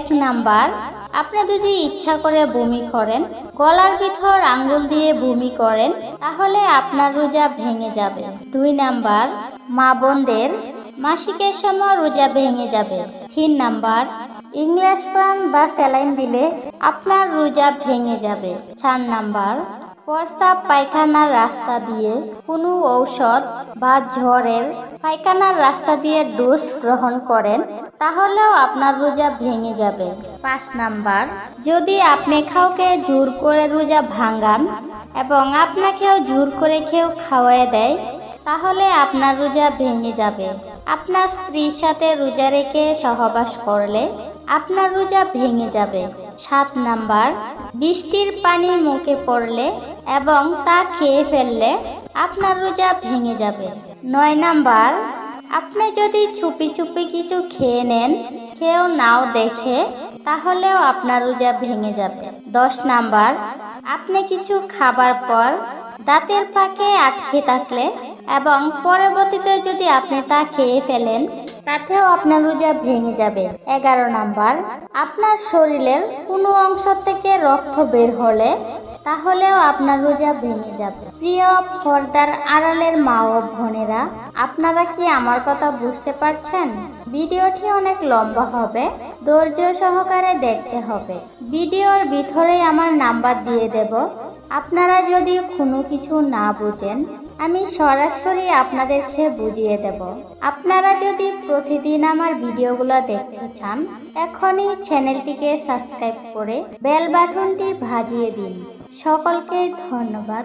1 number, আপনি যদি ইচ্ছা করে বমি করেন, গলার ভিতর আঙ্গুল দিয়ে বমি করেন, তাহলে আপনার রোজা ভেঙে যাবে। 2 নাম্বার, মা বোনদের মাসিকের সময় রোজা ভেঙে যাবে। 3 নাম্বার, ইংলিশ পান বা স্যালাইন দিলে আপনার রোজা ভেঙে যাবে। 4 নাম্বার, প্রস্রাব পায়খানার রাস্তা দিয়ে কোনো ঔষধ বা জ্বরের পায়খানার রাস্তা দিয়ে ডোজ গ্রহণ করেন, তাহলেও আপনার রোজা ভেঙে যাবে। 5 নাম্বার, যদি আপনি কাউকে জোর করে রোজা ভাঙান এবং আপনাকেও জোর করে কেউ খাওয়ায় দেয়, তাহলে আপনার রোজা ভেঙে যাবে। আপনার স্ত্রীর সাথে রোজা রেখে সহবাস করলে আপনার রোজা ভেঙে যাবে। 7 নাম্বার, বৃষ্টির পানি মুখে পড়লে এবং তা খেয়ে ফেললে আপনার রোজা ভেঙে যাবে। 9 নাম্বার, আপনি যদি চুপি চুপি কিছু খেয়ে নেন, কেউ নাও দেখে, তাহলেও আপনার রোজা ভেঙে যাবে। 10 নাম্বার, আপনি কিছু খাবার পর দাঁতের ফাঁকে আটকে থাকলে এবং পরবর্তীতে যদি আপনি তা খেয়ে ফেলেন, তাতেও আপনার রোজা ভেঙে যাবে। 11 নাম্বার, আপনার শরীরের কোনো অংশ থেকে রক্ত বের হলে, তাহলেও আপনার রোজা ভেঙে যাবে। প্রিয় পর্দার আড়ালের মা ও বোনেরা, আপনারা কি আমার কথা বুঝতে পারছেন? ভিডিওটি অনেক লম্বা হবে, ধৈর্য সহকারে দেখতে হবে। ভিডিওর ভিতরেই আমার নাম্বার দিয়ে দেব। আপনারা যদি কোনো কিছু না বুঝেন, আমি সরাসরি আপনাদেরকে বুঝিয়ে দেব। আপনারা যদি প্রতিদিন আমার ভিডিওগুলো দেখতে চান, এখনই চ্যানেলটিকে সাবস্ক্রাইব করে বেল বাটনটি বাজিয়ে দিন। সকলকে ধন্যবাদ।